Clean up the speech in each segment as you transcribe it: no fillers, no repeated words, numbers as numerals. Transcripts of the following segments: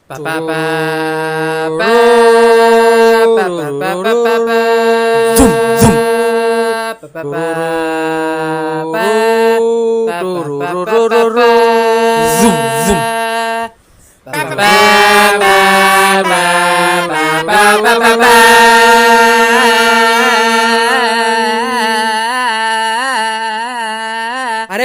अरे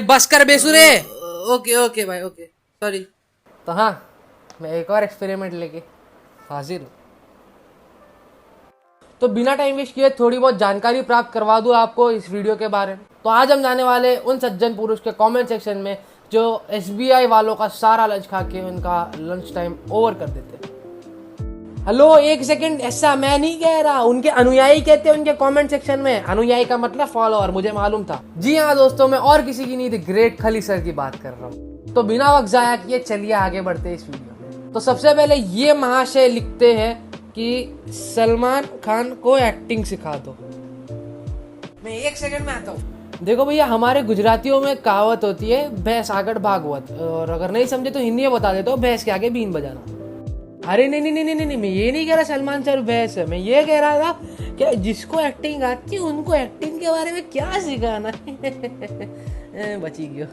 बस कर बेसुरे। ओके ओके भाई ओके सॉरी। तो हाँ, मैं एक और एक्सपेरिमेंट लेके हाजिर हूँ। तो बिना टाइम वेस्ट किए थोड़ी बहुत जानकारी प्राप्त करवा दूँ आपको इस वीडियो के बारे में। तो आज हम जाने वाले उन सज्जन पुरुष के कमेंट सेक्शन में जो SBI वालों का सारा लंच खा के उनका लंच टाइम ओवर कर देते हैं। हेलो एक सेकंड, ऐसा मैं नहीं कह रहा, उनके अनुयायी कहते हैं उनके कमेंट सेक्शन में। अनुयायी का मतलब फॉलोअर, मुझे मालूम था। जी हाँ दोस्तों, मैं और किसी की नहीं, द ग्रेट खली सर की बात कर रहा हूँ। तो बिना वक्त जाया किए चलिए आगे बढ़ते हैं इस वीडियो में। तो सबसे पहले ये महाशय लिखते हैं कि सलमान खान को एक्टिंग सिखा दो। मैं एक सेकंड में आता हूँ। देखो भैया, हमारे गुजरातियों में कहावत होती है भैंस आगड़ भागवत, और अगर नहीं समझे तो हिंदी में बता देता हूँ, भैंस के आगे बीन बजाना। अरे नहीं नहीं नहीं नहीं नहीं, मैं ये नहीं कह रहा सलमान सर भैंस है। मैं ये कह रहा था कि जिसको एक्टिंग आती है उनको एक्टिंग के बारे में क्या सिखाना है। बची गयो।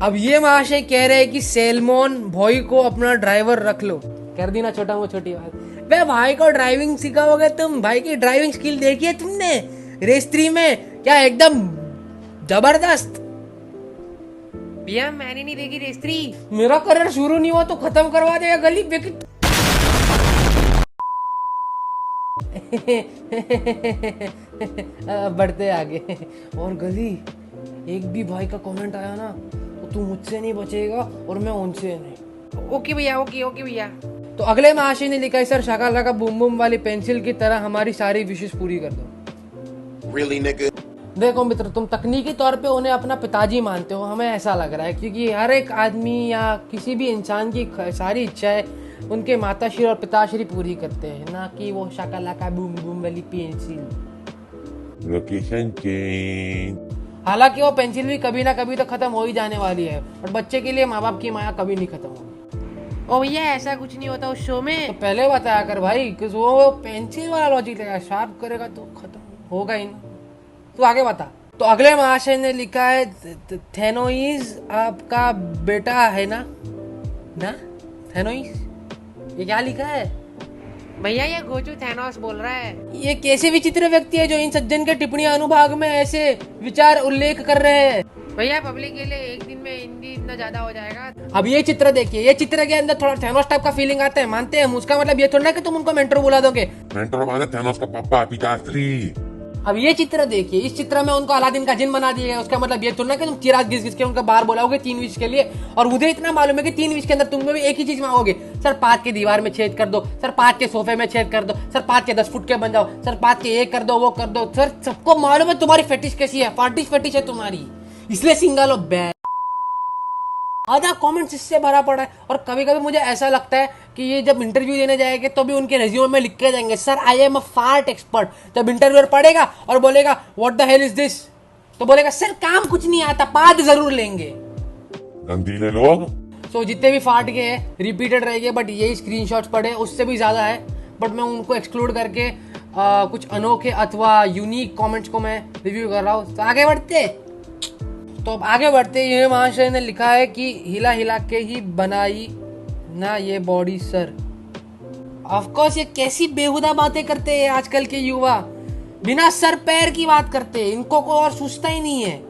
अब ये महाशय कह रहे हैं कि सैलमोन भाई को अपना ड्राइवर रख लो। कर दी ना छोटा वो छोटी बात। वे भाई को ड्राइविंग सिखाओगे तुम? भाई की ड्राइविंग स्किल देखी है तुमने रेस 3 में? क्या एकदम जबरदस्त। भैया मैंने नहीं देखी रेस 3। मेरा करियर शुरू नहीं हुआ तो खत्म करवा देगा गली बेकी। बढ़ते आगे। और गली, एक भी भाई का कमेंट आया ना तो तू मुझसे नहीं बचेगा और मैं उनसे नहीं। ओके भैया ओके ओके भैया। तो अगले महाशय ने लिखा है, सर शाकाला का बूम बूम वाली पेंसिल की तरह हमारी सारी विशेष पूरी कर दो। Really, nigga? देखो मित्र, तुम तकनीकी तौर पे उन्हें अपना पिताजी मानते हो, हमें ऐसा लग रहा है, क्योंकि हर एक आदमी या किसी भी इंसान की सारी इच्छाएं उनके माताश्री और पिताश्री पूरी करते हैं, ना कि वो शाकाला का बूम बूम वाली पेंसिल। Location change. हालांकि वो पेंसिल भी कभी ना कभी तो खत्म हो ही जाने वाली है, और बच्चे के लिए माँ बाप की माया कभी नहीं खत्म होगी। ओ भैया ऐसा कुछ नहीं होता उस शो में। तो पहले बताया कर भाई, कि वो पेंसिल वाला लॉजिक लेगा, शार्प करेगा तो खत्म होगा ही ना। तू आगे बता। तो अगले महाशय ने लिखा है, थेनोइज आपका बेटा है ना? ना थेनोइज, ये क्या लिखा है भैया? ये गोचू थैनोस बोल रहा है। ये कैसे विचित्र व्यक्ति है जो इन सज्जन के टिप्पणी अनुभाग में ऐसे विचार उल्लेख कर रहे हैं? भैया पब्लिक के लिए एक दिन में हिंदी इतना ज्यादा हो जाएगा। अब ये चित्र देखिए, ये चित्र के अंदर थोड़ा थैनोस टाइप का फीलिंग आता है, मानते हैं हम। उसका मतलब ये थोड़ा ना कि तुम उनको मेंटर बुला दोगे। Mentor माने थैनोस का पापा पिताश्री। अब ये चित्र देखिए, इस चित्र में उनको अलादीन का जिन बना दिया गया। उसका मतलब ये थोड़ा ना कि तुम चिराग घिस घिस के उनका बाहर बोलाओगे 3 विश के लिए, और मुझे इतना मालूम है कि 3 विश के अंदर तुम भी एक ही चीज मांगोगे, सर 5 के दीवार में छेद कर दो, सर 5 के सोफे में छेद कर दो, सर 5 के 10 फुट के बन जाओ, सर 5 के ये कर दो वो कर दो। सर सबको मालूम है तुम्हारी फेटिश कैसी है, फेटिश है तुम्हारी, इसलिए सिंगल हो बैड। आधा कमेंट्स इससे भरा पड़ा है। और कभी कभी मुझे ऐसा लगता है कि ये जब इंटरव्यू देने जाएंगे तो भी उनके रेज्यूमे में लिख के जाएंगे, sir I am a fart expert. जब इंटरव्यूअर पढ़ेगा और बोलेगा what the hell is this, तो बोलेगा सर काम कुछ नहीं आता, पाद जरूर लेंगे। गंदीले लोग। तो जितने भी फार्ट के हैं रिपीटेड रहेंगे, बट यही स्क्रीनशॉट्स पढ़े उससे भी ज्यादा है, बट मैं उनको एक्सक्लूड करके कुछ अनोखे अथवा यूनिक कॉमेंट्स को मैं रिव्यू कर रहा हूँ। तो आगे बढ़ते। तो अब आगे बढ़ते, ये महाशय ने लिखा है कि हिला हिला के ही बनाई ना ये बॉडी सर। ऑफ कोर्स, ये कैसी बेहुदा बातें करते हैं आजकल के युवा, बिना सर पैर की बात करते हैं, इनको को और सोचता ही नहीं है।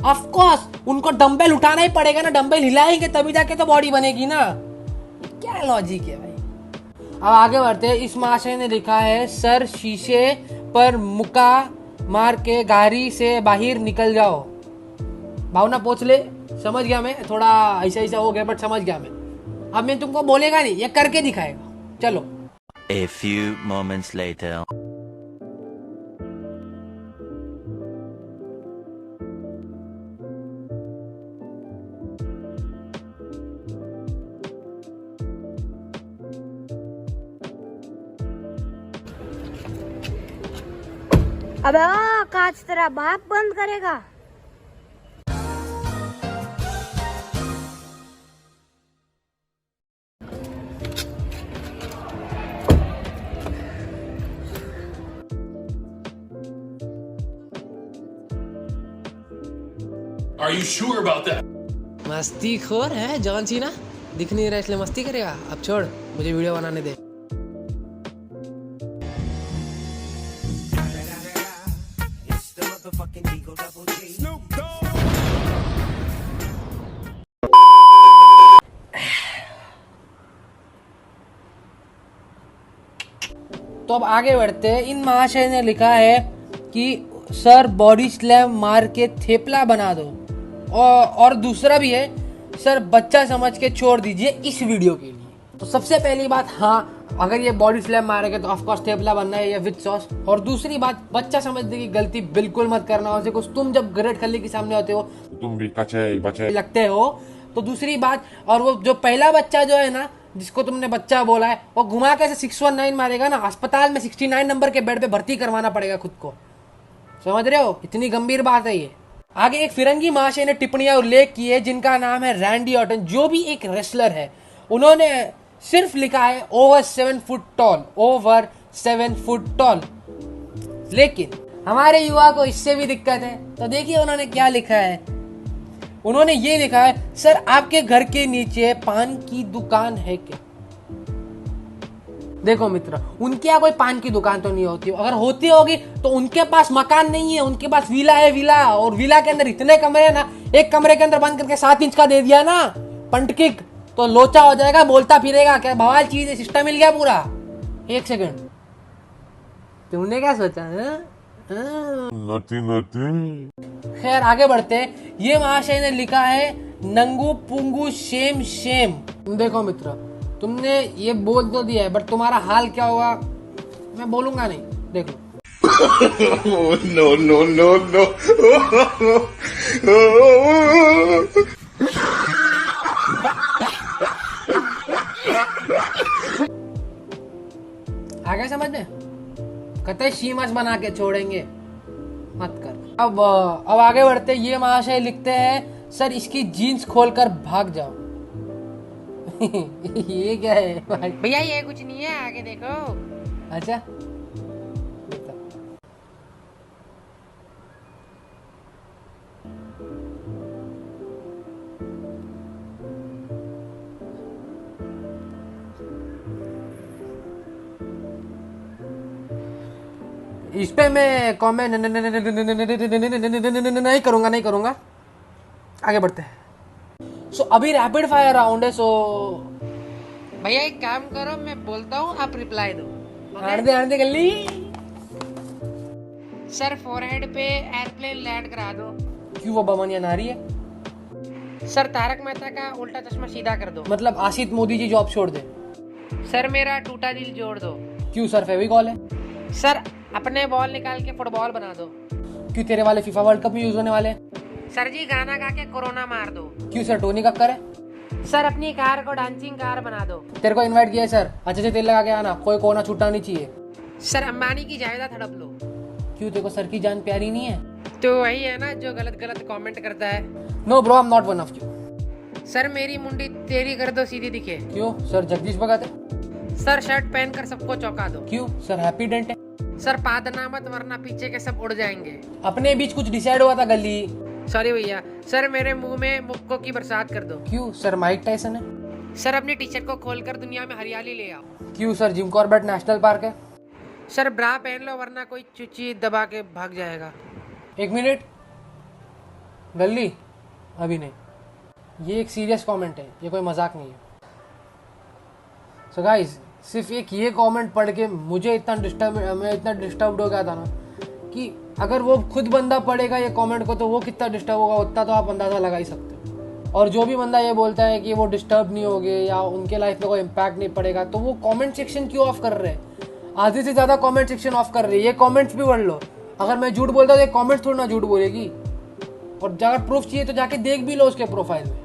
ऑफ कोर्स उनको डंबल उठाना ही पड़ेगा ना, डंबल हिलाएंगे तभी जाके तो बॉडी बनेगी ना। क्या लॉजिक है भाई। अब आगे बढ़ते हैं। इस महाशय ने लिखा है, सर शीशे पर मुक्का मार के गाड़ी से बाहर निकल जाओ। भावना पोछ ले, समझ गया मैं, थोड़ा ऐसा ऐसा हो गया बट समझ गया मैं। अब मैं तुमको बोलेगा नहीं, ये करके दिखाएगा। चलो। A few moments later. अबे ओ कांच तेरा बाप बंद करेगा। Are you sure about that? मस्ती खोर है जॉन सीना, दिख नहीं रहा इसलिए मस्ती करेगा। अब छोड़, मुझे वीडियो बनाने दे। तो अब आगे बढ़ते हैं। इन महाशय ने लिखा है कि सर बॉडी स्लैम मार के थेपला बना दो, और दूसरा भी है, सर बच्चा समझ के छोड़ दीजिए इस वीडियो के लिए। तो सबसे पहली बात, हाँ, अगर ये बॉडी स्लैम मारेगा तो ऑफकोर्स थेपला बनना है या विद सॉस। और दूसरी बात, बच्चा समझने की गलती बिल्कुल मत करना। और कुछ तुम जब ग्रेट खल्ली के सामने होते हो तुम भी कचे बचे लगते हो। तो दूसरी बात, और वो जो पहला बच्चा जो है ना, जिसको तुमने बच्चा बोला है, वो घुमा के 619 मारेगा ना, अस्पताल में 69 नंबर के बेड पे भर्ती करवाना पड़ेगा खुद को। समझ रहे हो, इतनी गंभीर बात है ये। आगे एक फिरंगी महाशय ने टिप्पणियां उल्लेख की है जिनका नाम है रैंडी ऑर्टन, जो भी एक रेसलर है। उन्होंने सिर्फ लिखा है over 7 foot tall, over 7 foot tall. लेकिन हमारे युवा को इससे भी दिक्कत है। तो देखिए उन्होंने क्या लिखा है। उन्होंने ये लिखा है, सर आपके घर के नीचे पान की दुकान है क्या? देखो मित्र, उनके यहाँ कोई पान की दुकान तो नहीं होती। अगर होती होगी तो उनके पास मकान नहीं है, उनके पास विला है, विला। और विला के अंदर इतने कमरे हैं ना, एक कमरे के अंदर बंद करके 7 इंच का दे दिया ना पंट किक, तो लोचा हो जाएगा, बोलता फिरेगा। क्या बवाल चीज है, सिस्टम मिल गया पूरा। एक सेकंड, तुमने क्या सोचा? खैर आगे बढ़ते। ये महाशय ने लिखा है नंगू पुंगू शेम शेम। देखो मित्र, तुमने ये बोल तो दिया है, बट तुम्हारा हाल क्या होगा मैं बोलूंगा नहीं, देख लो। no, no, no, no. आगे समझ में, कतई शीमस बना के छोड़ेंगे मत कर। अब आगे बढ़ते। ये महाशय लिखते हैं, सर इसकी जीन्स खोलकर भाग जाओ। ये क्या है भाई? भैया ये कुछ नहीं है, आगे देखो। अच्छा, इस पे मैं कमेंट नहीं करूंगा। आगे बढ़ते हैं। सो अभी रैपिड फायर राउंड है। सो भैया एक काम करो, मैं बोलता हूँ आप रिप्लाई दो। आने दे गल्ली। सर फोरहेड पे एयरप्लेन लैंड करा दो। क्यों वो बमनिया नारी है? सर तारक मेहता का उल्टा चश्मा सीधा कर दो। मतलब आशित मोदी जी जॉब छोड़ दे। सर मेरा टूटा दिल जोड़ दो। क्यों सर फेविकॉल है? सर अपने बॉल निकाल के फुटबॉल बना दो। क्यों तेरे वाले फीफा वर्ल्ड कप में यूज होने वाले हैं? सर जी गाना गा के कोरोना मार दो। क्यों सर टोनी कक्कर है? सर अपनी कार को डांसिंग कार बना दो। तेरे को इनवाइट किया है सर, अच्छे से तेल लगा के आना, कोई कोना छूटना नहीं चाहिए। सर अंबानी की जायदाद हड़प लो। क्यों तेरे को सर की जान प्यारी नहीं है? तो वही है ना जो गलत गलत कमेंट करता है। No bro, I am not one of you. Sir मेरी मुंडी तेरी कर दो सीधी दिखे। क्यों सर जगदीश भगत है? सर शर्ट पहन कर सबको चौंका दो। क्यों सर हैप्पी डेंट है? सर पादना मत वरना पीछे के सब उड़ जाएंगे। अपने बीच कुछ डिसाइड हुआ था गली। सॉरी भैया। सर मेरे मुंह में मुक्कों की बरसात कर दो। क्यों सर माइक टाइसन है? सर अपनी टी शर्ट को खोलकर दुनिया में हरियाली ले आओ। क्यों sir Jim Corbett national park है? सर ब्रा पहन लो वरना कोई चुची दबा के भाग जाएगा। 1 मिनट गल्ली, अभी नहीं, ये एक सीरियस कमेंट है, ये कोई मजाक नहीं है। सो गाइस, सिर्फ एक ये कमेंट पढ़ के मुझे इतना डिस्टर्ब हो गया था ना, कि अगर वो खुद बंदा पढ़ेगा ये कमेंट को तो वो कितना डिस्टर्ब होगा, उतना तो आप अंदाज़ा लगा ही सकते हो। और जो भी बंदा ये बोलता है कि वो डिस्टर्ब नहीं होगे या उनके लाइफ में कोई इम्पैक्ट नहीं पड़ेगा, तो वो कमेंट सेक्शन क्यों ऑफ कर रहे हैं? आधे से ज़्यादा कमेंट सेक्शन ऑफ कर रहे हैं। ये कमेंट्स भी पढ़ लो। अगर मैं झूठ बोलता हूँ तो ये कमेंट्स थोड़ी ना झूठ बोलेगी। और अगर प्रूफ चाहिए तो जाके देख भी लो उसके प्रोफाइल में।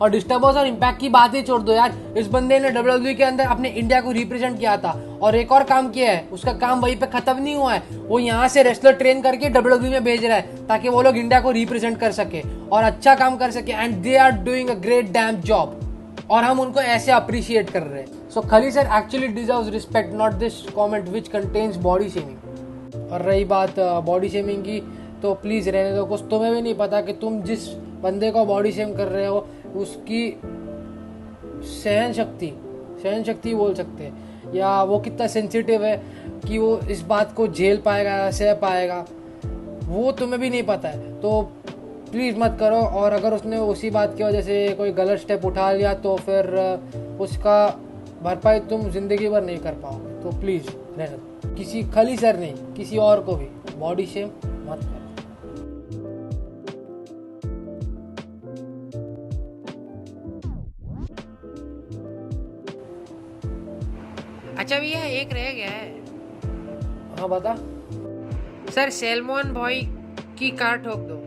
और डिस्टर्बेंस और इम्पैक्ट की बात ही छोड़ दो यार। इस बंदे ने WWE के अंदर अपने इंडिया को रिप्रेजेंट किया था और एक और काम किया है, उसका काम वहीं पे खत्म नहीं हुआ है। वो यहाँ से रेसलर ट्रेन करके WWE में भेज रहा है ताकि वो लोग इंडिया को रिप्रेजेंट कर सके और अच्छा काम कर सके। And they are doing a great damn job और हम उनको ऐसे अप्रिशिएट कर रहे हैं। सो खली sir actually deserves respect, not this comment which contains body shaming. और रही बात बॉडी शेमिंग की, तो प्लीज़ रहने दो। कुछ तुम्हें भी नहीं पता कि तुम जिस बंदे को बॉडी शेम कर रहे हो, उसकी सहन शक्ति बोल सकते हैं, या वो कितना सेंसिटिव है कि वो इस बात को झेल पाएगा, सह पाएगा, वो तुम्हें भी नहीं पता है। तो प्लीज़ मत करो। और अगर उसने उसी बात की वजह से कोई गलत स्टेप उठा लिया तो फिर उसका भरपाई तुम जिंदगी भर नहीं कर पाओगे। तो प्लीज़ रहने दो। किसी खाली सर नहीं, किसी और को भी बॉडी शेम मत करो। अच्छा भैया एक रह गया है हाँ बता। सर, सैलमोन बॉय की कार ठोक दो।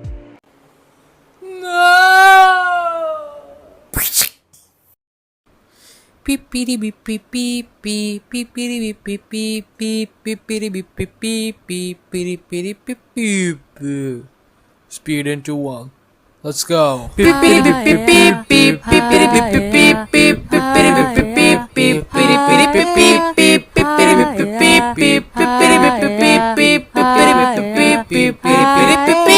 Pipiri bipi pipi pipiri bipi pipi pipiri bipi pipi piri piri pipi. Speed into one. Let's go. Pipiri bipi pipi pipiri bipi pipi pipiri bipi pipi piri piri pipi pipiri bipi pipi pipiri bipi pipi pipiri bipi pipi piri piri pipi.